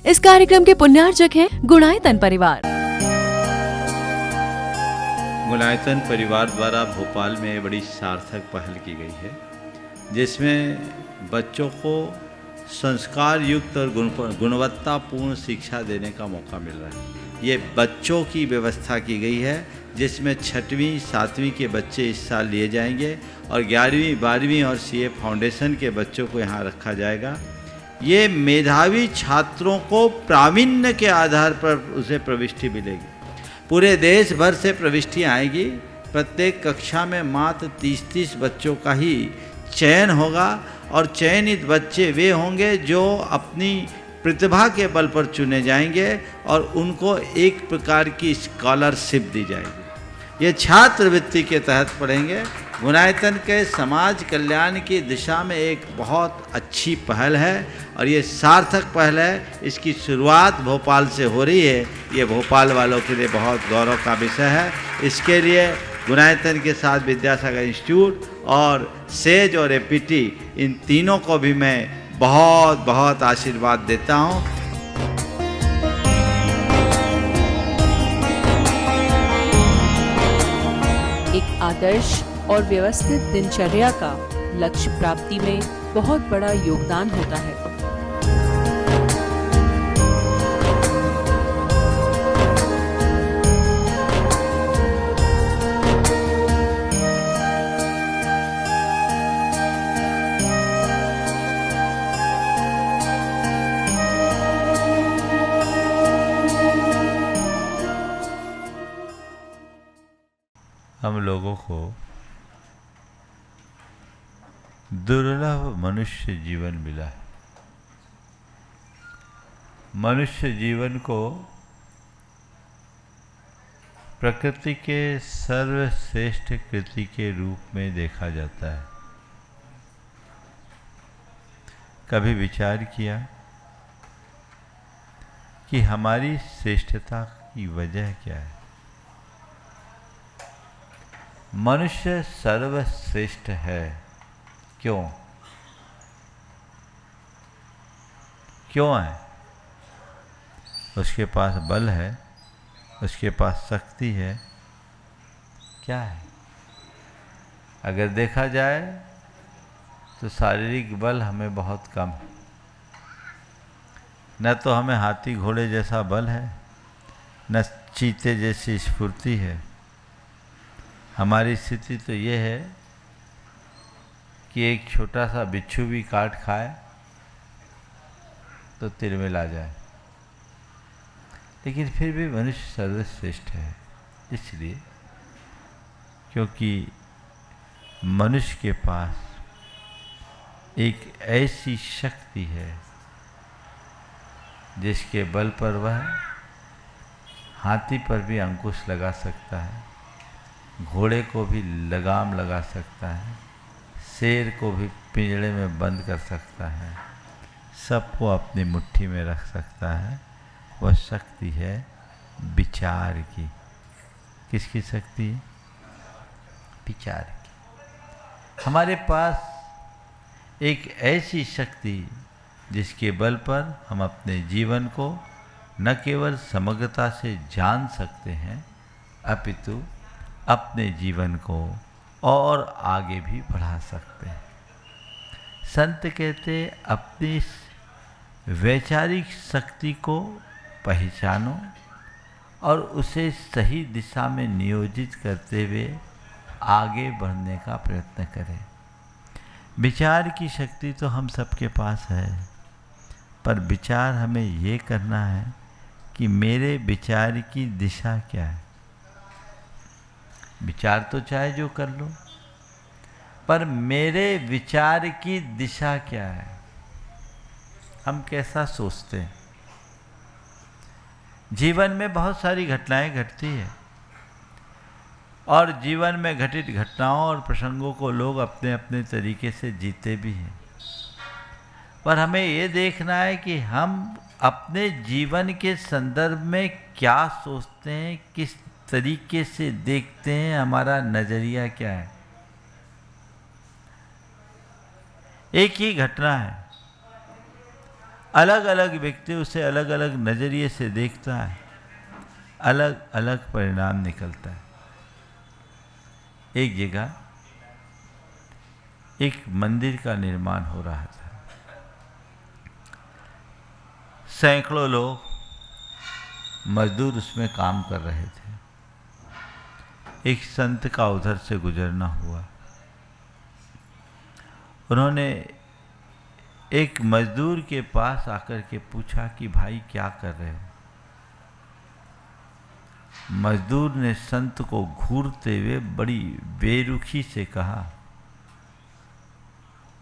इस कार्यक्रम के पुण्यार्चक हैं गुणायतन परिवार। गुणायतन परिवार द्वारा भोपाल में बड़ी सार्थक पहल की गई है, जिसमें बच्चों को संस्कार युक्त और गुणवत्तापूर्ण शिक्षा देने का मौका मिल रहा है। ये बच्चों की व्यवस्था की गई है, जिसमें 6वीं 7वीं के बच्चे इस साल लिए जाएंगे और 11वीं 12वीं और सीए फाउंडेशन के बच्चों को यहाँ रखा जाएगा। ये मेधावी छात्रों को प्रावीण्य के आधार पर उसे प्रविष्टि मिलेगी। पूरे देश भर से प्रविष्टियाँ आएगी। प्रत्येक कक्षा में मात्र 30-30 बच्चों का ही चयन होगा और चयनित बच्चे वे होंगे जो अपनी प्रतिभा के बल पर चुने जाएंगे और उनको एक प्रकार की स्कॉलरशिप दी जाएगी। ये छात्रवृत्ति के तहत पढ़ेंगे। गुणायतन के समाज कल्याण की दिशा में एक बहुत अच्छी पहल है और ये सार्थक पहल है। इसकी शुरुआत भोपाल से हो रही है। ये भोपाल वालों के लिए बहुत गौरव का विषय है। इसके लिए गुणायतन के साथ विद्यासागर इंस्टीट्यूट और सेज और एपीटी, इन तीनों को भी मैं बहुत बहुत आशीर्वाद देता हूँ। एक आदर्श और व्यवस्थित दिनचर्या का लक्ष्य प्राप्ति में बहुत बड़ा योगदान होता है। हम लोगों को दुर्लभ मनुष्य जीवन मिला है। मनुष्य जीवन को प्रकृति के सर्वश्रेष्ठ कृति के रूप में देखा जाता है। कभी विचार किया कि हमारी श्रेष्ठता की वजह क्या है? मनुष्य सर्वश्रेष्ठ है। क्यों? क्यों है? उसके पास बल है, उसके पास शक्ति है। क्या है? अगर देखा जाए तो शारीरिक बल हमें बहुत कम है। न तो हमें हाथी घोड़े जैसा बल है, न चीते जैसी स्फूर्ति है। हमारी स्थिति तो ये है कि एक छोटा सा बिच्छू भी काट खाए तो तिलमिला जाए। लेकिन फिर भी मनुष्य सर्वश्रेष्ठ है, इसलिए क्योंकि मनुष्य के पास एक ऐसी शक्ति है जिसके बल पर वह हाथी पर भी अंकुश लगा सकता है, घोड़े को भी लगाम लगा सकता है, शेर को भी पिंजड़े में बंद कर सकता है, सबको अपनी मुट्ठी में रख सकता है। वह शक्ति है विचार की। किसकी शक्ति है? विचार की। हमारे पास एक ऐसी शक्ति जिसके बल पर हम अपने जीवन को न केवल समग्रता से जान सकते हैं, अपितु अपने जीवन को और आगे भी बढ़ा सकते हैं। संत कहते अपनी वैचारिक शक्ति को पहचानो और उसे सही दिशा में नियोजित करते हुए आगे बढ़ने का प्रयत्न करें। विचार की शक्ति तो हम सबके पास है, पर विचार हमें ये करना है कि मेरे विचार की दिशा क्या है। विचार तो चाहे जो कर लो, पर मेरे विचार की दिशा क्या है? हम कैसा सोचते हैं? जीवन में बहुत सारी घटनाएं घटती है और जीवन में घटित घटनाओं और प्रसंगों को लोग अपने अपने तरीके से जीते भी हैं। पर हमें ये देखना है कि हम अपने जीवन के संदर्भ में क्या सोचते हैं, किस तरीके से देखते हैं, हमारा नजरिया क्या है। एक ही घटना है, अलग अलग व्यक्ति उसे अलग अलग नज़रिए से देखता है, अलग अलग परिणाम निकलता है। एक जगह एक मंदिर का निर्माण हो रहा था। सैकड़ों लोग मजदूर उसमें काम कर रहे थे। एक संत का उधर से गुजरना हुआ। उन्होंने एक मजदूर के पास आकर के पूछा कि भाई क्या कर रहे हो? मजदूर ने संत को घूरते हुए बड़ी बेरुखी से कहा,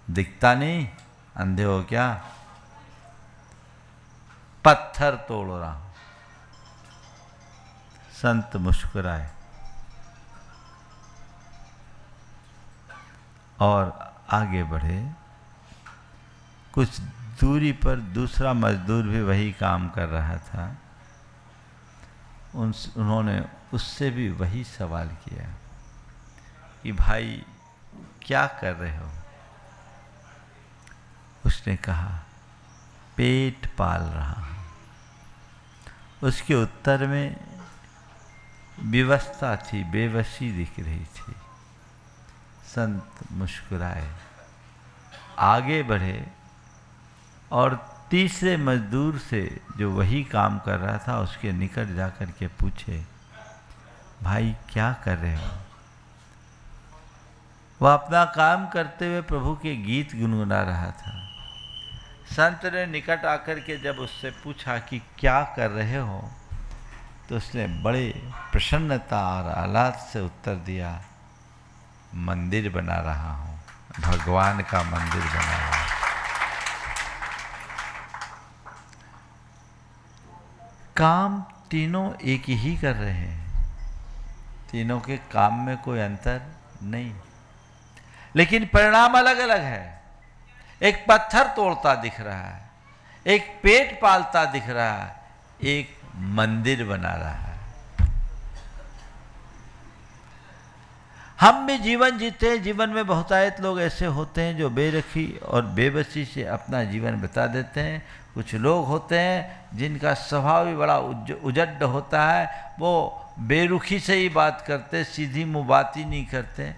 दिखता नहीं, अंधे हो क्या? पत्थर तोड़ रहा हूं। संत मुस्कुराए और आगे बढ़े। कुछ दूरी पर दूसरा मजदूर भी वही काम कर रहा था। उन्होंने उससे भी वही सवाल किया कि भाई क्या कर रहे हो? उसने कहा, पेट पाल रहा हूं। उसके उत्तर में विवशता थी, बेबसी दिख रही थी। संत मुस्कुराए, आगे बढ़े और तीसरे मजदूर से जो वही काम कर रहा था उसके निकट जाकर के पूछे, भाई क्या कर रहे हो? वह अपना काम करते हुए प्रभु के गीत गुनगुना रहा था। संत ने निकट आकर के जब उससे पूछा कि क्या कर रहे हो, तो उसने बड़े प्रसन्नता और आह्लाद से उत्तर दिया, मंदिर बना रहा हूँ, भगवान का मंदिर बना रहा हूँ। काम तीनों एक ही कर रहे हैं, तीनों के काम में कोई अंतर नहीं, लेकिन परिणाम अलग अलग है। एक पत्थर तोड़ता दिख रहा है, एक पेट पालता दिख रहा है, एक मंदिर बना रहा है। हम भी जीवन जीते हैं। जीवन में बहुतायत लोग ऐसे होते हैं जो बेरखी और बेबसी से अपना जीवन बिता देते हैं। कुछ लोग होते हैं जिनका स्वभाव भी बड़ा उजड्ड होता है, वो बेरुखी से ही बात करते, सीधी मुँह बात ही नहीं करते।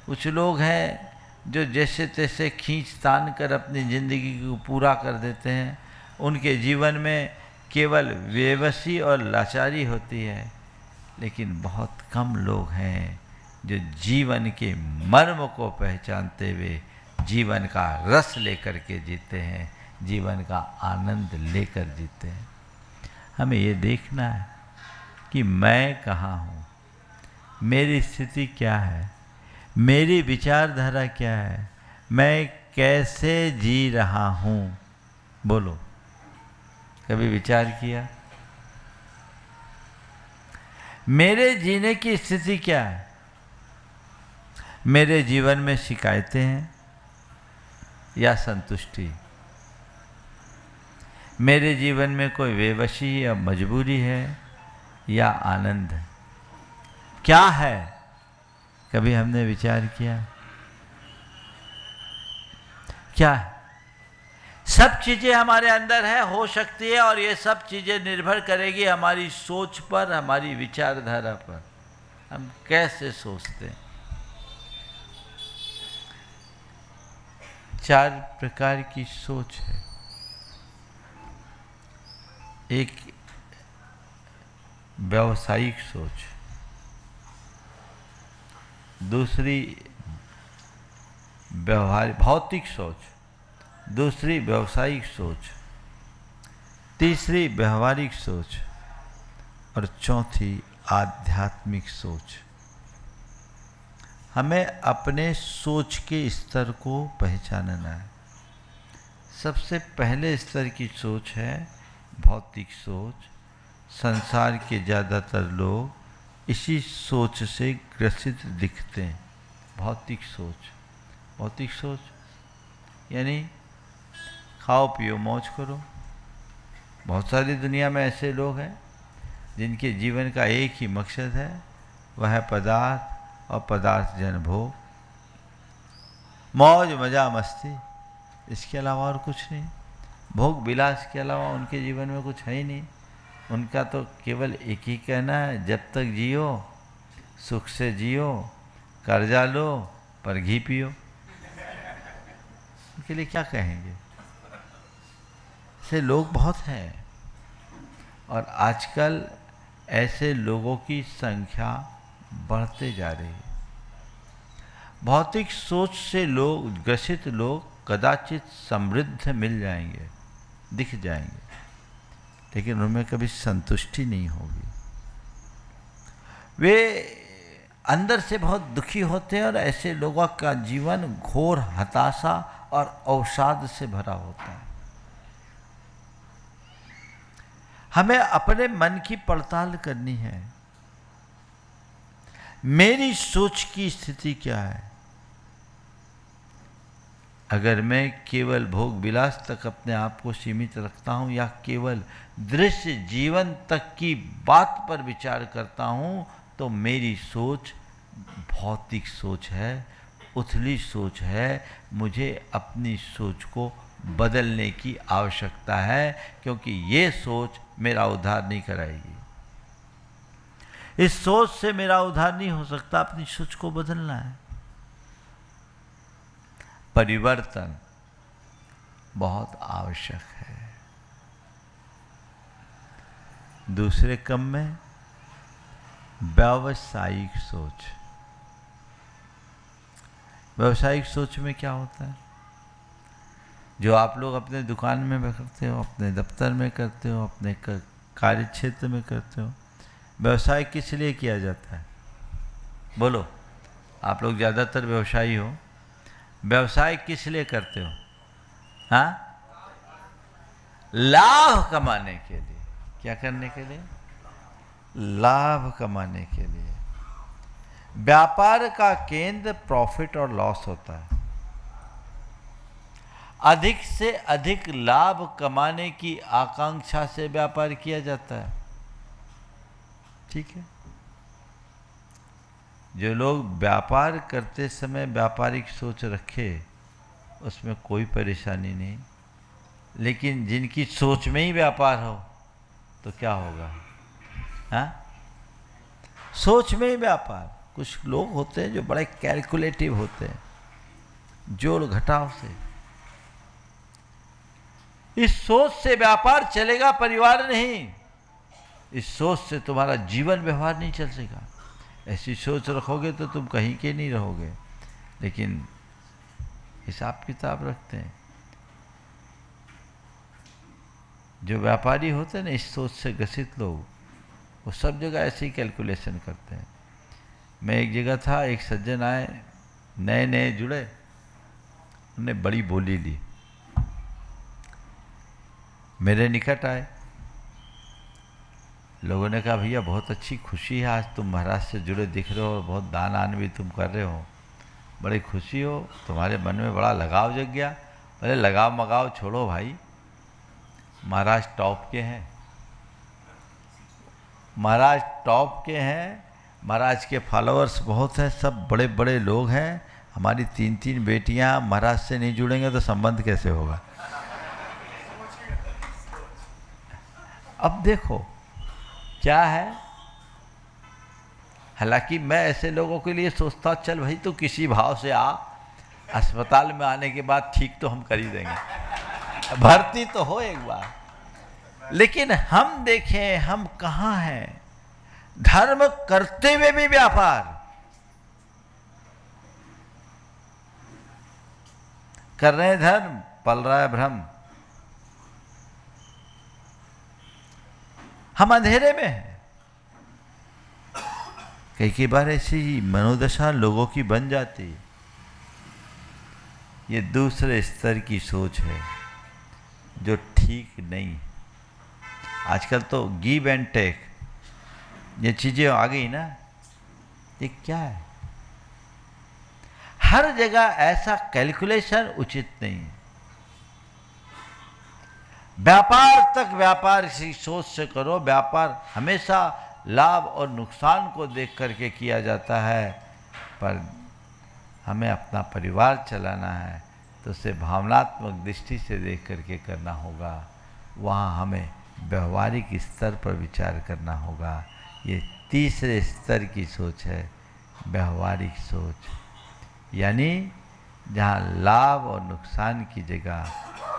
कुछ लोग हैं जो जैसे तैसे खींच तान कर अपनी ज़िंदगी को पूरा कर देते हैं। उनके जीवन में केवल बेबसी और लाचारी होती है। लेकिन बहुत कम लोग हैं जो जीवन के मर्म को पहचानते हुए जीवन का रस लेकर के जीते हैं, जीवन का आनंद लेकर जीते हैं। हमें ये देखना है कि मैं कहाँ हूँ, मेरी स्थिति क्या है, मेरी विचारधारा क्या है, मैं कैसे जी रहा हूँ। बोलो, कभी विचार किया? मेरे जीने की स्थिति क्या है? मेरे जीवन में शिकायतें हैं या संतुष्टि? मेरे जीवन में कोई बेबसी या मजबूरी है या आनंद? क्या है? कभी हमने विचार किया? क्या है? सब चीज़ें हमारे अंदर है, हो सकती है, और ये सब चीज़ें निर्भर करेगी हमारी सोच पर, हमारी विचारधारा पर। हम कैसे सोचते हैं। 4 प्रकार की सोच है। एक व्यावसायिक सोच, दूसरी भौतिक सोच, दूसरी व्यावसायिक सोच, तीसरी व्यवहारिक सोच और चौथी आध्यात्मिक सोच। हमें अपने सोच के स्तर को पहचानना है। सबसे पहले स्तर की सोच है भौतिक सोच। संसार के ज़्यादातर लोग इसी सोच से ग्रसित दिखते हैं। भौतिक सोच, भौतिक सोच यानी खाओ पियो मौज करो। बहुत सारी दुनिया में ऐसे लोग हैं जिनके जीवन का एक ही मकसद है, वह है पदार्थ और पदार्थ जन भोग, मौज मजा मस्ती, इसके अलावा और कुछ नहीं। भोग विलास के अलावा उनके जीवन में कुछ है ही नहीं। उनका तो केवल एक ही कहना है, जब तक जियो सुख से जियो, कर्जा लो पर घी पियो। उनके लिए क्या कहेंगे? ऐसे लोग बहुत हैं और आजकल ऐसे लोगों की संख्या बढ़ते जा रही है। भौतिक सोच से लोग ग्रसित लोग कदाचित समृद्ध मिल जाएंगे, दिख जाएंगे, लेकिन उनमें कभी संतुष्टि नहीं होगी। वे अंदर से बहुत दुखी होते हैं और ऐसे लोगों का जीवन घोर हताशा और अवसाद से भरा होता है। हमें अपने मन की पड़ताल करनी है। मेरी सोच की स्थिति क्या है? अगर मैं केवल भोग विलास तक अपने आप को सीमित रखता हूं या केवल दृश्य जीवन तक की बात पर विचार करता हूं, तो मेरी सोच भौतिक सोच है, उथली सोच है। मुझे अपनी सोच को बदलने की आवश्यकता है, क्योंकि ये सोच मेरा उद्धार नहीं कराएगी। इस सोच से मेरा उद्धार नहीं हो सकता। अपनी सोच को बदलना है। परिवर्तन बहुत आवश्यक है। दूसरे क्रम में व्यावसायिक सोच। व्यावसायिक सोच में क्या होता है? जो आप लोग अपने दुकान में करते हो, अपने दफ्तर में करते हो, अपने कार्य क्षेत्र में करते हो, व्यवसाय किस लिए किया जाता है? बोलो, आप लोग ज़्यादातर व्यवसायी हो। व्यवसाय किस लिए करते हो? हाँ, लाभ कमाने के लिए। क्या करने के लिए? लाभ कमाने के लिए। व्यापार का केंद्र प्रॉफिट और लॉस होता है। अधिक से अधिक लाभ कमाने की आकांक्षा से व्यापार किया जाता है। ठीक है। जो लोग व्यापार करते समय व्यापारिक सोच रखे, उसमें कोई परेशानी नहीं। लेकिन जिनकी सोच में ही व्यापार हो तो क्या होगा? हाँ, सोच में ही व्यापार। कुछ लोग होते हैं जो बड़े कैलकुलेटिव होते हैं, जोड़ घटाव से। इस सोच से व्यापार चलेगा, परिवार नहीं। इस सोच से तुम्हारा जीवन व्यवहार नहीं चल सकेगा। ऐसी सोच रखोगे तो तुम कहीं के नहीं रहोगे। लेकिन हिसाब किताब रखते हैं जो व्यापारी होते हैं ना, इस सोच से ग्रसित लोग, वो सब जगह ऐसे ही कैलकुलेशन करते हैं। मैं एक जगह था, एक सज्जन आए, नए नए जुड़े, उन्होंने बड़ी बोली ली, मेरे निकट आए। लोगों ने कहा, भैया बहुत अच्छी खुशी है, आज तुम महाराज से जुड़े दिख रहे हो, बहुत दान आन भी तुम कर रहे हो, बड़ी खुशी हो, तुम्हारे मन में बड़ा लगाव जग गया। बोले, लगाव मगाव छोड़ो भाई, महाराज टॉप के हैं। महाराज टॉप के हैं, महाराज के फॉलोअर्स बहुत हैं, सब बड़े बड़े लोग हैं। हमारी 3-3 बेटियां महाराज से नहीं जुड़ेंगे तो संबंध कैसे होगा? अब देखो क्या है। हालांकि मैं ऐसे लोगों के लिए सोचता, चल भाई तू किसी भाव से आ, अस्पताल में आने के बाद ठीक तो हम कर ही देंगे, भर्ती तो हो एक बार। लेकिन हम देखें हम कहाँ हैं? धर्म करते हुए भी व्यापार कर रहे हैं, धर्म पल रहा है भ्रम। हम अंधेरे में हैं। कई बार ऐसी मनोदशा लोगों की बन जाती। ये दूसरे स्तर की सोच है जो ठीक नहीं। आजकल तो गिव एंड टेक, ये चीजें आ गई ना, ये क्या है? हर जगह ऐसा कैलकुलेशन उचित नहीं है। व्यापार तक व्यापार इसी सोच से करो। व्यापार हमेशा लाभ और नुकसान को देख करके किया जाता है, पर हमें अपना परिवार चलाना है तो उसे भावनात्मक दृष्टि से देख करके करना होगा। वहाँ हमें व्यवहारिक स्तर पर विचार करना होगा। ये तीसरे स्तर की सोच है, व्यवहारिक सोच, यानी जहाँ लाभ और नुकसान की जगह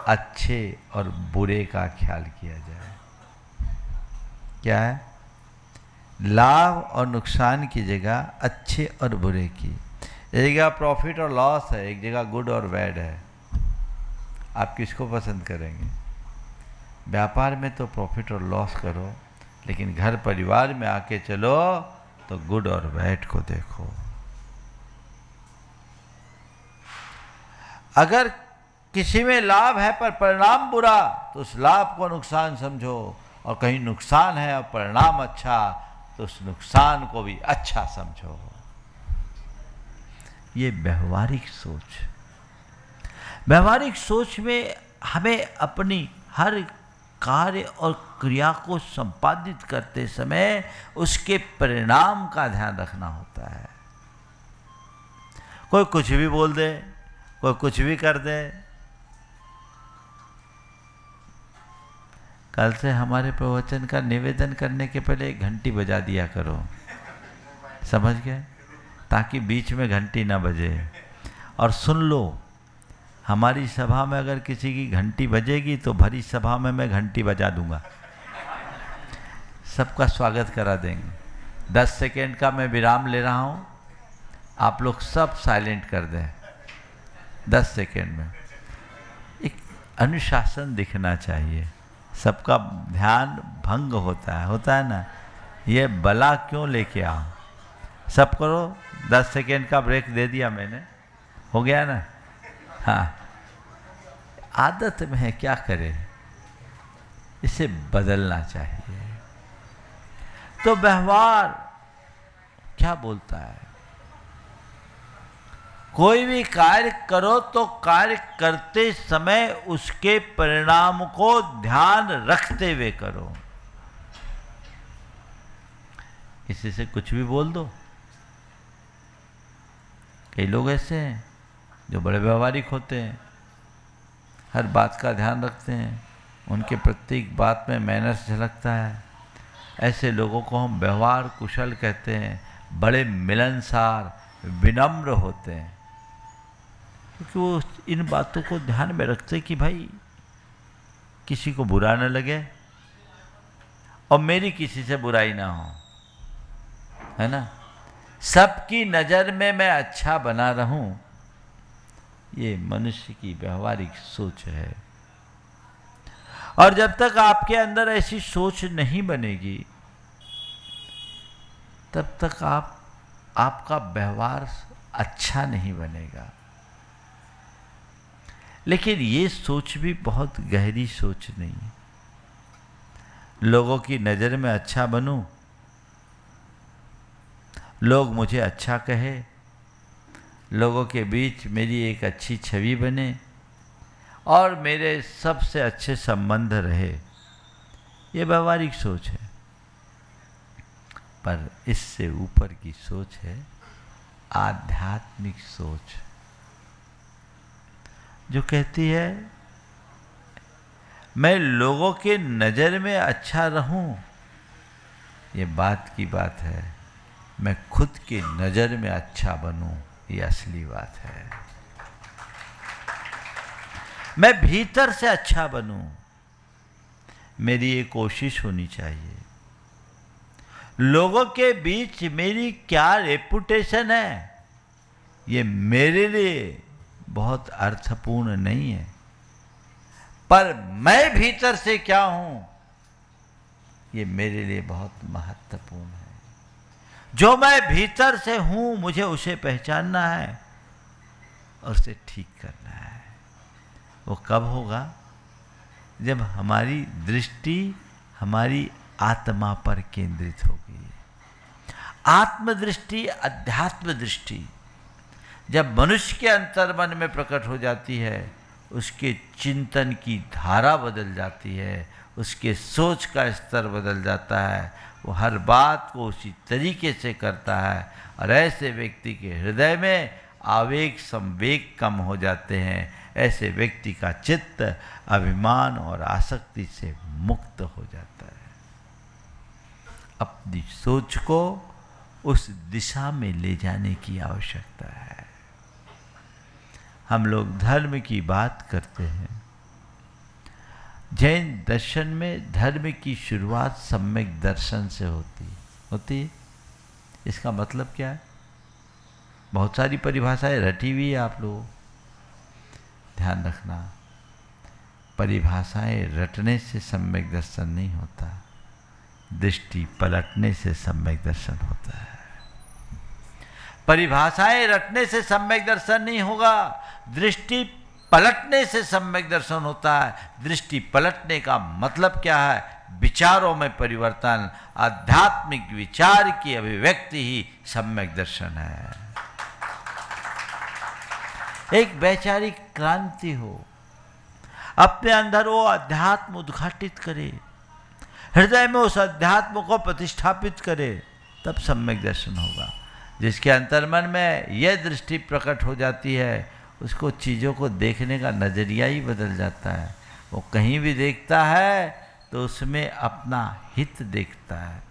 अच्छे और बुरे का ख्याल किया जाए। क्या है? लाभ और नुकसान की जगह अच्छे और बुरे की। एक जगह प्रॉफिट और लॉस है, एक जगह गुड और बैड है। आप किसको पसंद करेंगे? व्यापार में तो प्रॉफिट और लॉस करो, लेकिन घर परिवार में आके चलो तो गुड और बैड को देखो। अगर किसी में लाभ है पर परिणाम बुरा, तो उस लाभ को नुकसान समझो, और कहीं नुकसान है और परिणाम अच्छा, तो उस नुकसान को भी अच्छा समझो। ये व्यवहारिक सोच। व्यवहारिक सोच में हमें अपनी हर कार्य और क्रिया को संपादित करते समय उसके परिणाम का ध्यान रखना होता है। कोई कुछ भी बोल दे, कोई कुछ भी कर दे। कल से हमारे प्रवचन का निवेदन करने के पहले एक घंटी बजा दिया करो, समझ गए? ताकि बीच में घंटी ना बजे। और सुन लो, हमारी सभा में अगर किसी की घंटी बजेगी तो भरी सभा में मैं घंटी बजा दूंगा, सबका स्वागत करा देंगे। 10 सेकेंड का मैं विराम ले रहा हूँ, आप लोग सब साइलेंट कर दें 10 सेकेंड में। एक अनुशासन दिखना चाहिए, सबका ध्यान भंग होता है ना। ये बला क्यों लेके आओ? सब करो, 10 सेकेंड का ब्रेक दे दिया मैंने, हो गया ना? हाँ, आदत में है, क्या करें, इसे बदलना चाहिए। तो व्यवहार क्या बोलता है? कोई भी कार्य करो तो कार्य करते समय उसके परिणाम को ध्यान रखते हुए करो। किसी से कुछ भी बोल दो। कई लोग ऐसे हैं जो बड़े व्यवहारिक होते हैं, हर बात का ध्यान रखते हैं, उनके प्रत्येक बात में मैनर्स झलकता है। ऐसे लोगों को हम व्यवहार कुशल कहते हैं, बड़े मिलनसार, विनम्र होते हैं, क्योंकि वो इन बातों को ध्यान में रखते हैं कि भाई किसी को बुरा न लगे और मेरी किसी से बुराई ना हो, है ना? सबकी नज़र में मैं अच्छा बना रहूं, ये मनुष्य की व्यवहारिक सोच है। और जब तक आपके अंदर ऐसी सोच नहीं बनेगी, तब तक आपका व्यवहार अच्छा नहीं बनेगा। लेकिन ये सोच भी बहुत गहरी सोच नहीं है। लोगों की नज़र में अच्छा बनूं, लोग मुझे अच्छा कहे, लोगों के बीच मेरी एक अच्छी छवि बने और मेरे सबसे अच्छे संबंध रहे, ये व्यवहारिक सोच है। पर इससे ऊपर की सोच है आध्यात्मिक सोच, जो कहती है मैं लोगों के नज़र में अच्छा रहूं, ये बात की बात है। मैं खुद की नज़र में अच्छा बनूं, ये असली बात है। मैं भीतर से अच्छा बनूं, मेरी ये कोशिश होनी चाहिए। लोगों के बीच मेरी क्या रेपुटेशन है, ये मेरे लिए बहुत अर्थपूर्ण नहीं है, पर मैं भीतर से क्या हूं, ये मेरे लिए बहुत महत्वपूर्ण है। जो मैं भीतर से हूं, मुझे उसे पहचानना है और उसे ठीक करना है। वो कब होगा? जब हमारी दृष्टि हमारी आत्मा पर केंद्रित होगी। आत्मदृष्टि, अध्यात्म दृष्टि जब मनुष्य के अंतर्मन में प्रकट हो जाती है, उसके चिंतन की धारा बदल जाती है, उसके सोच का स्तर बदल जाता है, वो हर बात को उसी तरीके से करता है। और ऐसे व्यक्ति के हृदय में आवेग संवेग कम हो जाते हैं, ऐसे व्यक्ति का चित्त अभिमान और आसक्ति से मुक्त हो जाता है। अपनी सोच को उस दिशा में ले जाने की आवश्यकता है। हम लोग धर्म की बात करते हैं। जैन दर्शन में धर्म की शुरुआत सम्यक दर्शन से होती है। इसका मतलब क्या है? बहुत सारी परिभाषाएं रटी हुई है, आप लोग ध्यान रखना। परिभाषाएं रटने से सम्यक दर्शन नहीं होता, दृष्टि पलटने से सम्यक दर्शन होता है। परिभाषाएं रटने से सम्यक दर्शन नहीं होगा, दृष्टि पलटने से सम्यक दर्शन होता है। दृष्टि पलटने का मतलब क्या है? विचारों में परिवर्तन, आध्यात्मिक विचार की अभिव्यक्ति ही सम्यक दर्शन है। एक वैचारिक क्रांति हो, अपने अंदर वो अध्यात्म उद्घाटित करे, हृदय में उस अध्यात्म को प्रतिष्ठापित करे, तब सम्यक दर्शन होगा। जिसके अंतर्मन में यह दृष्टि प्रकट हो जाती है, उसको चीज़ों को देखने का नज़रिया ही बदल जाता है। वो कहीं भी देखता है तो उसमें अपना हित देखता है।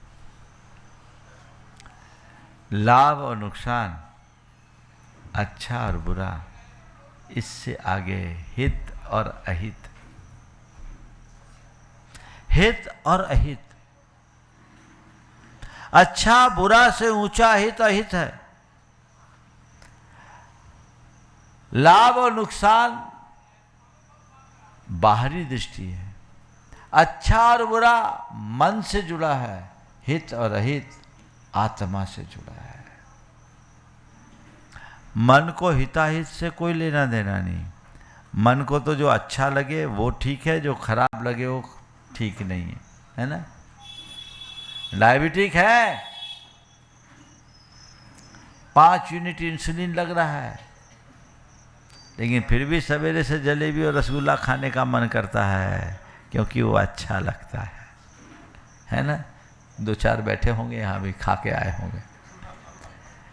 लाभ और नुकसान, अच्छा और बुरा, इससे आगे हित और अहित। हित और अहित, अच्छा बुरा से ऊंचा हित अहित है। लाभ और नुकसान बाहरी दृष्टि है, अच्छा और बुरा मन से जुड़ा है, हित और अहित आत्मा से जुड़ा है। मन को हिताहित से कोई लेना देना नहीं। मन को तो जो अच्छा लगे वो ठीक है, जो खराब लगे वो ठीक नहीं है, है ना? डायबिटिक है, 5 यूनिट इंसुलिन लग रहा है, लेकिन फिर भी सवेरे से जलेबी और रसगुल्ला खाने का मन करता है, क्योंकि वो अच्छा लगता है ना? 2-4 बैठे होंगे यहाँ भी, खा के आए होंगे।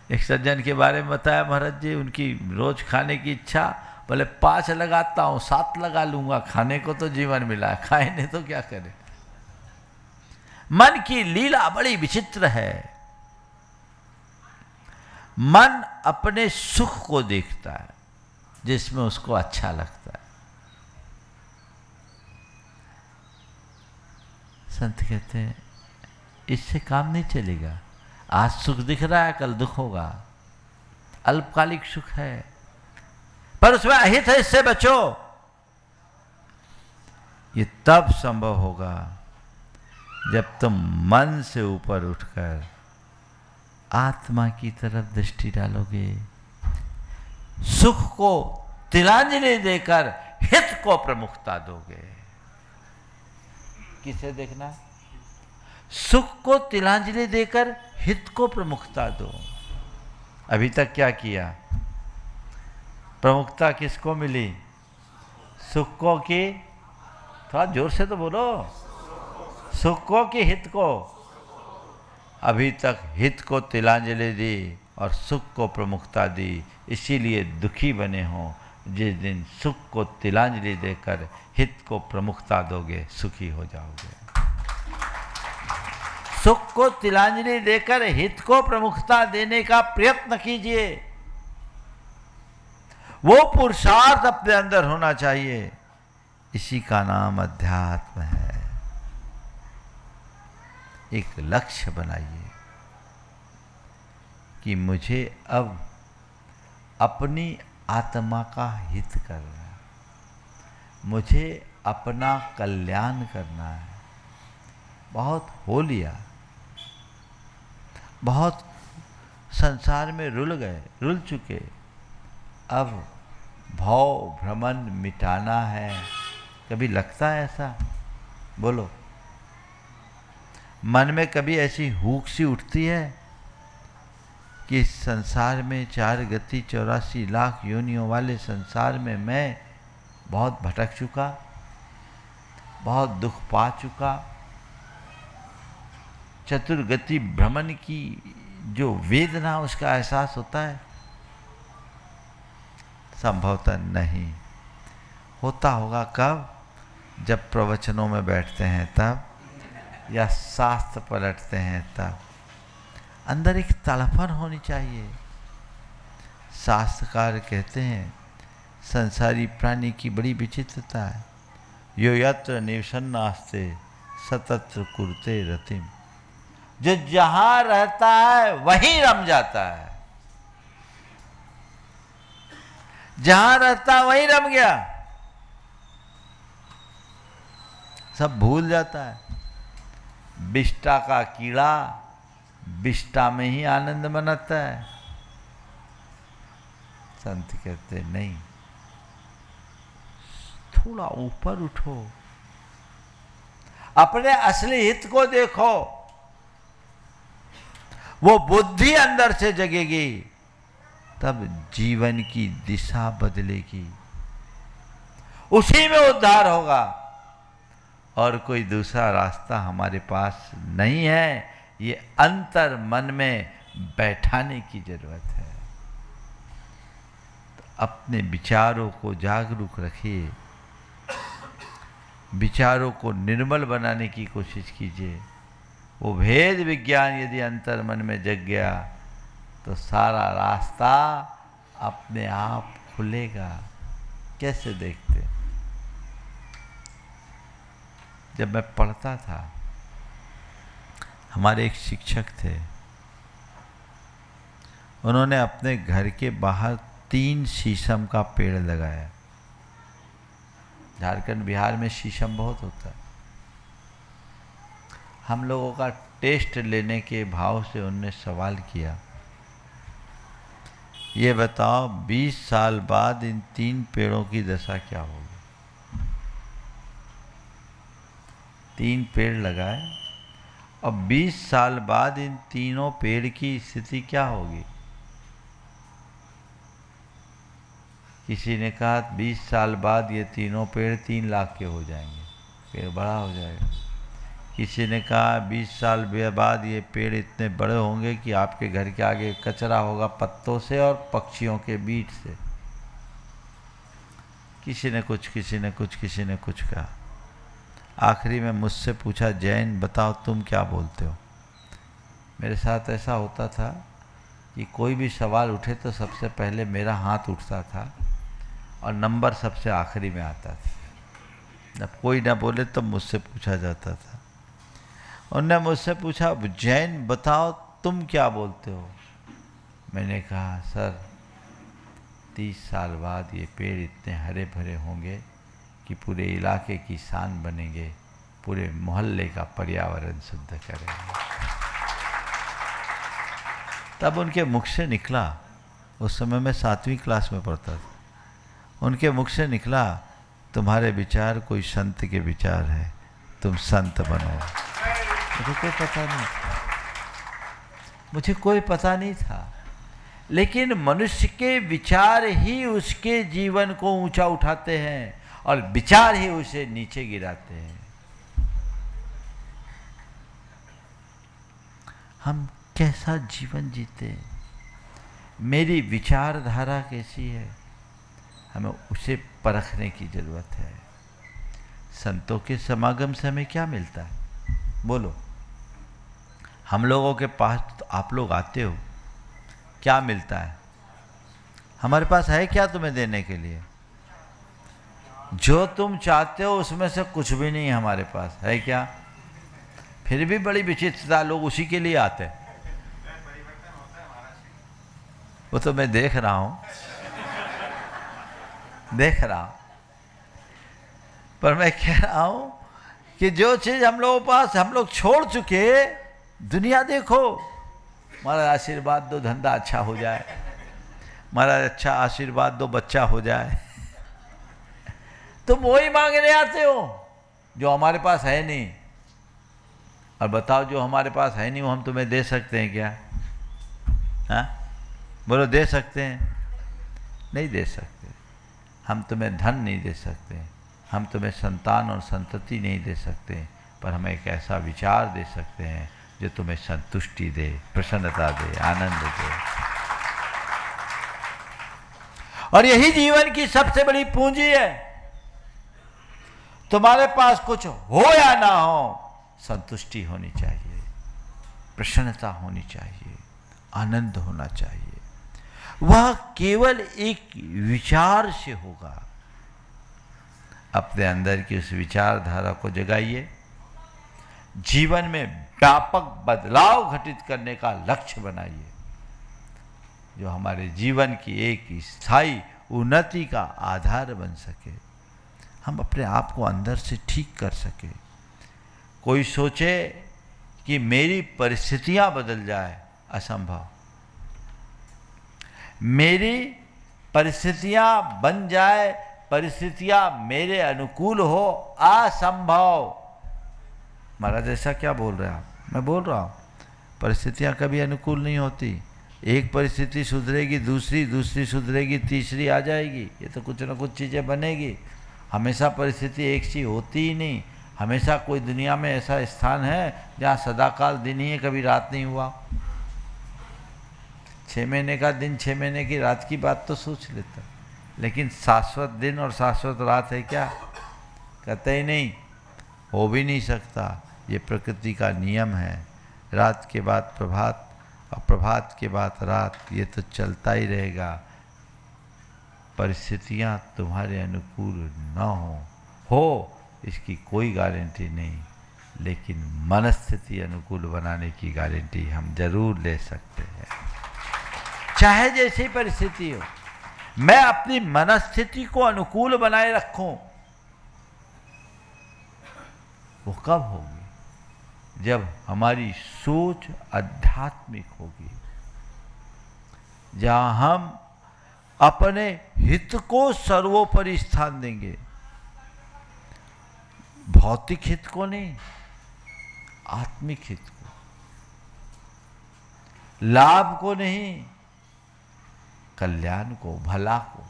एक सज्जन के बारे में बताया महाराज जी, उनकी रोज खाने की इच्छा, बोले 5 लगाता हूँ, 7 लगा लूंगा, खाने को तो जीवन मिला है, खाए नहीं तो क्या करे। मन की लीला बड़ी विचित्र है। मन अपने सुख को देखता है जिसमें उसको अच्छा लगता है। संत कहते हैं इससे काम नहीं चलेगा। आज सुख दिख रहा है, कल दुख होगा। अल्पकालिक सुख है, पर उसमें अहित है, इससे बचो। ये तब संभव होगा जब तुम मन से ऊपर उठकर आत्मा की तरफ दृष्टि डालोगे, सुख को तिलांजलि देकर हित को प्रमुखता दोगे। किसे देखना? सुख को तिलांजलि देकर हित को प्रमुखता दो। अभी तक क्या किया? प्रमुखता किसको मिली? सुख को की? थोड़ा जोर से तो बोलो। सुख को कि हित को? अभी तक हित को तिलांजलि दी और सुख को प्रमुखता दी, इसीलिए दुखी बने हो। जिस दिन सुख को तिलांजलि देकर हित को प्रमुखता दोगे, सुखी हो जाओगे। सुख को तिलांजलि देकर हित को प्रमुखता देने का प्रयत्न कीजिए। वो पुरुषार्थ अपने अंदर होना चाहिए। इसी का नाम अध्यात्म है। एक लक्ष्य बनाइए कि मुझे अब अपनी आत्मा का हित करना है, मुझे अपना कल्याण करना है। बहुत हो लिया, बहुत संसार में रुल गए, रुल चुके। अब भव भ्रमण मिटाना है। कभी लगता है ऐसा? बोलो। मन में कभी ऐसी हुक सी उठती है कि इस संसार में 4 गति 84 लाख योनियों वाले संसार में मैं बहुत भटक चुका, बहुत दुख पा चुका। चतुर्गति भ्रमण की जो वेदना, उसका एहसास होता है? संभवतः नहीं। होता होगा कब? जब प्रवचनों में बैठते हैं तब, या शास्त्र पलटते हैं तब। अंदर एक तड़पन होनी चाहिए। शास्त्रकार कहते हैं संसारी प्राणी की बड़ी विचित्रता है। यो यत्र निवसन्नास्ते सतत्र कुरुते रतिम। जो जहां रहता है वहीं रम जाता है। जहां रहता वहीं रम गया, सब भूल जाता है। बिष्टा का कीड़ा बिष्टा में ही आनंद मनाता है। संत कहते नहीं, थोड़ा ऊपर उठो, अपने असली हित को देखो। वो बुद्धि अंदर से जगेगी तब जीवन की दिशा बदलेगी, उसी में उद्धार होगा। और कोई दूसरा रास्ता हमारे पास नहीं है। ये अंतर मन में बैठाने की जरूरत है। तो अपने विचारों को जागरूक रखिए, विचारों को निर्मल बनाने की कोशिश कीजिए। वो भेद विज्ञान यदि अंतर मन में जग गया तो सारा रास्ता अपने आप खुलेगा। कैसे देखते? जब मैं पढ़ता था, हमारे एक शिक्षक थे, उन्होंने अपने घर के बाहर 3 शीशम का पेड़ लगाया। झारखंड बिहार में शीशम बहुत होता है। हम लोगों का टेस्ट लेने के भाव से उनने सवाल किया, ये बताओ 20 साल बाद इन 3 पेड़ों की दशा क्या होगी? 3 पेड़ लगाए और 20 साल बाद इन तीनों पेड़ की स्थिति क्या होगी? किसी ने कहा 20 साल बाद ये तीनों पेड़ 3 लाख के हो जाएंगे, पेड़ बड़ा हो जाएगा। किसी ने कहा 20 साल बाद ये पेड़ इतने बड़े होंगे कि आपके घर के आगे कचरा होगा पत्तों से और पक्षियों के बीट से। किसी ने कुछ, किसी ने कुछ, किसी ने कुछ कहा। आखिरी में मुझसे पूछा, जैन बताओ तुम क्या बोलते हो? मेरे साथ ऐसा होता था कि कोई भी सवाल उठे तो सबसे पहले मेरा हाथ उठता था और नंबर सबसे आखिरी में आता था। जब कोई ना बोले तब मुझसे पूछा जाता था। उन्होंने मुझसे पूछा, जैन बताओ तुम क्या बोलते हो? मैंने कहा, सर 30 साल बाद ये पेड़ इतने हरे भरे होंगे कि पूरे इलाके की शान बनेंगे, पूरे मोहल्ले का पर्यावरण शुद्ध करेंगे। तब उनके मुख से निकला, उस समय मैं 7वीं क्लास में पढ़ता था, उनके मुख से निकला, तुम्हारे विचार कोई संत के विचार है, तुम संत बनो। मुझे कोई पता नहीं था, मुझे कोई पता नहीं था, लेकिन मनुष्य के विचार ही उसके जीवन को ऊंचा उठाते हैं और विचार ही उसे नीचे गिराते हैं। हम कैसा जीवन जीते हैं, मेरी विचारधारा कैसी है, हमें उसे परखने की जरूरत है। संतों के समागम से हमें क्या मिलता है? बोलो, हम लोगों के पास तो आप लोग आते हो, क्या मिलता है? हमारे पास है क्या तुम्हें देने के लिए? जो तुम चाहते हो उसमें से कुछ भी नहीं हमारे पास है। क्या? फिर भी बड़ी विचित्रता, लोग उसी के लिए आते हैं। वो तो मैं देख रहा हूं, देख रहा हूं, पर मैं कह रहा हूं कि जो चीज हम लोगों के पास, हम लोग छोड़ चुके। दुनिया देखो, महाराज आशीर्वाद दो धंधा अच्छा हो जाए, महाराज अच्छा आशीर्वाद दो बच्चा हो जाए। तुम वही मांगने आते हो जो हमारे पास है नहीं। और बताओ, जो हमारे पास है नहीं वो हम तुम्हें दे सकते हैं क्या? हाँ बोलो, दे सकते हैं? नहीं दे सकते। हम तुम्हें धन नहीं दे सकते, हम तुम्हें संतान और संतति नहीं दे सकते, पर हम एक ऐसा विचार दे सकते हैं जो तुम्हें संतुष्टि दे, प्रसन्नता दे, आनंद दे। और यही जीवन की सबसे बड़ी पूंजी है। तुम्हारे पास कुछ हो या ना हो, संतुष्टि होनी चाहिए, प्रसन्नता होनी चाहिए, आनंद होना चाहिए। वह केवल एक विचार से होगा। अपने अंदर की उस विचारधारा को जगाइए, जीवन में व्यापक बदलाव घटित करने का लक्ष्य बनाइए, जो हमारे जीवन की एक स्थायी उन्नति का आधार बन सके, हम अपने आप को अंदर से ठीक कर सके। कोई सोचे कि मेरी परिस्थितियां बदल जाए, असंभव। मेरी परिस्थितियां बन जाए, परिस्थितियां मेरे अनुकूल हो, असंभव। महाराज ऐसा क्या बोल रहे हैं आप? मैं बोल रहा हूँ परिस्थितियां कभी अनुकूल नहीं होती। एक परिस्थिति सुधरेगी, दूसरी सुधरेगी, तीसरी आ जाएगी। ये तो कुछ ना कुछ चीज़ें बनेगी। हमेशा परिस्थिति एक सी होती ही नहीं। हमेशा कोई दुनिया में ऐसा स्थान है जहाँ सदाकाल दिन ही है, कभी रात नहीं हुआ। 6 महीने का दिन, 6 महीने की रात की बात तो सोच लेता, लेकिन शाश्वत दिन और शाश्वत रात है क्या? कहते ही नहीं, हो भी नहीं सकता। ये प्रकृति का नियम है। रात के बाद प्रभात और प्रभात के बाद रात, ये तो चलता ही रहेगा। परिस्थितियाँ तुम्हारे अनुकूल न हो इसकी कोई गारंटी नहीं, लेकिन मनस्थिति अनुकूल बनाने की गारंटी हम जरूर ले सकते हैं। चाहे जैसी परिस्थिति हो, मैं अपनी मनस्थिति को अनुकूल बनाए रखूं। वो कब होगी? जब हमारी सोच आध्यात्मिक होगी, जहां हम अपने हित को सर्वोपरि स्थान देंगे। भौतिक हित को नहीं, आत्मिक हित को, लाभ को नहीं, कल्याण को, भला को।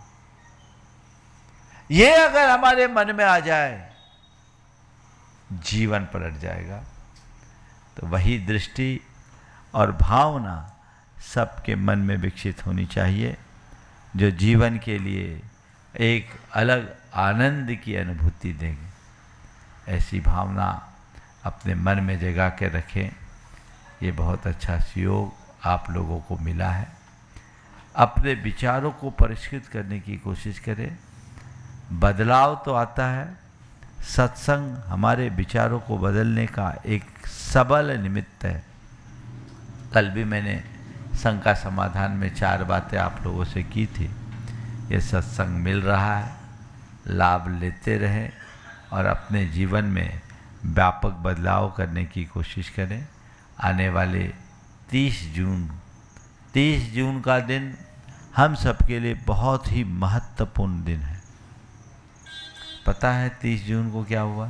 ये अगर हमारे मन में आ जाए, जीवन पलट जाएगा। तो वही दृष्टि और भावना सबके मन में विकसित होनी चाहिए, जो जीवन के लिए एक अलग आनंद की अनुभूति देंगे। ऐसी भावना अपने मन में जगा के रखें। ये बहुत अच्छा सहयोग आप लोगों को मिला है। अपने विचारों को परिष्कृत करने की कोशिश करें। बदलाव तो आता है, सत्संग हमारे विचारों को बदलने का एक सबल निमित्त है। कल भी मैंने संघ का समाधान में 4 बातें आप लोगों से की थी। ये सत्संग मिल रहा है, लाभ लेते रहें और अपने जीवन में व्यापक बदलाव करने की कोशिश करें। आने वाले 30 जून का दिन हम सबके लिए बहुत ही महत्वपूर्ण दिन है। पता है 30 जून को क्या हुआ?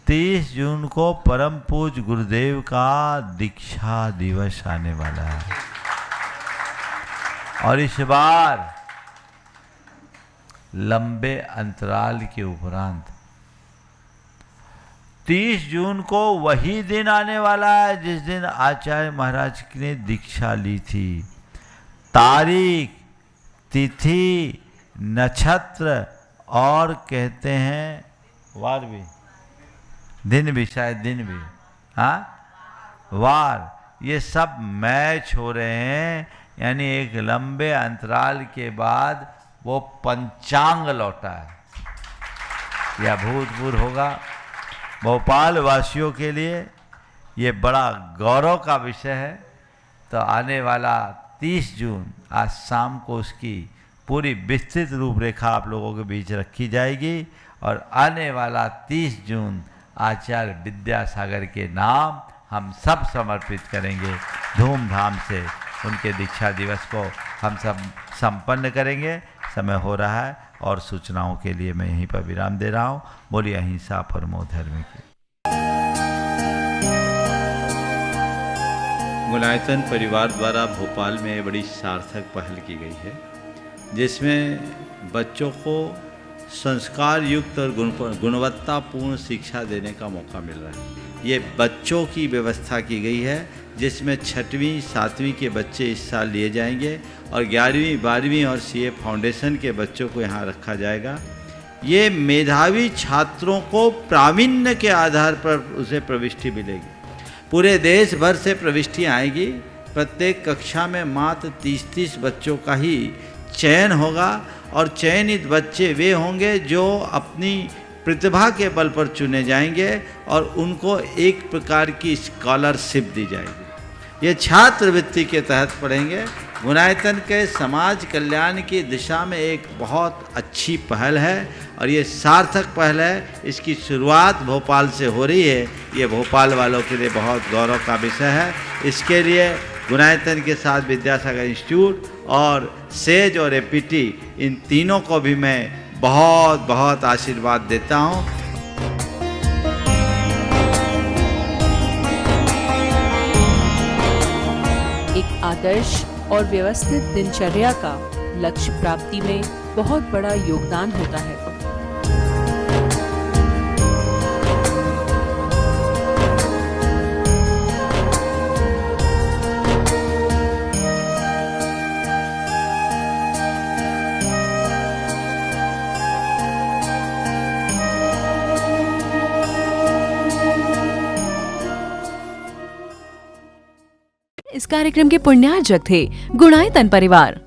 30 जून को परम पूज्य गुरुदेव का दीक्षा दिवस आने वाला है। और इस बार लंबे अंतराल के उपरांत 30 जून को वही दिन आने वाला है जिस दिन आचार्य महाराज ने दीक्षा ली थी। तारीख, तिथि, नक्षत्र और कहते हैं वार भी, दिन भी, शायद दिन भी, हाँ वार, ये सब मैच हो रहे हैं। यानी एक लंबे अंतराल के बाद वो पंचांग लौटा है। यह अभूतपूर्व होगा। भोपाल वासियों के लिए ये बड़ा गौरव का विषय है। तो आने वाला 30 जून, आज शाम को उसकी पूरी विस्तृत रूपरेखा आप लोगों के बीच रखी जाएगी। और आने वाला 30 जून आचार्य विद्यासागर के नाम हम सब समर्पित करेंगे। धूमधाम से उनके दीक्षा दिवस को हम सब संपन्न करेंगे। समय हो रहा है और सूचनाओं के लिए मैं यहीं पर विराम दे रहा हूँ। बोलिए अहिंसा परमो धर्म की। गुलायतन परिवार द्वारा भोपाल में बड़ी सार्थक पहल की गई है, जिसमें बच्चों को संस्कार युक्त और गुणवत्तापूर्ण शिक्षा देने का मौका मिल रहा है। ये बच्चों की व्यवस्था की गई है, जिसमें 6वीं 7वीं के बच्चे इस साल लिए जाएंगे और 11वीं 12वीं और CA फाउंडेशन के बच्चों को यहाँ रखा जाएगा। ये मेधावी छात्रों को प्रावीण्य के आधार पर उसे प्रविष्टि मिलेगी। पूरे देश भर से प्रविष्टि आएगी। प्रत्येक कक्षा में मात्र 30-30 बच्चों का ही चयन होगा और चयनित बच्चे वे होंगे जो अपनी प्रतिभा के बल पर चुने जाएंगे और उनको एक प्रकार की स्कॉलरशिप दी जाएगी। ये छात्रवृत्ति के तहत पढ़ेंगे। गुणायतन के समाज कल्याण की दिशा में एक बहुत अच्छी पहल है और ये सार्थक पहल है। इसकी शुरुआत भोपाल से हो रही है। ये भोपाल वालों के लिए बहुत गौरव का विषय है। इसके लिए गुणायतन के साथ विद्यासागर इंस्टीट्यूट और सेज और एपीटी इन तीनों को भी मैं बहुत बहुत आशीर्वाद देता हूँ। एक आदर्श और व्यवस्थित दिनचर्या का लक्ष्य प्राप्ति में बहुत बड़ा योगदान होता है। इस कार्यक्रम के पुण्यार्जक थे गुणायतन परिवार।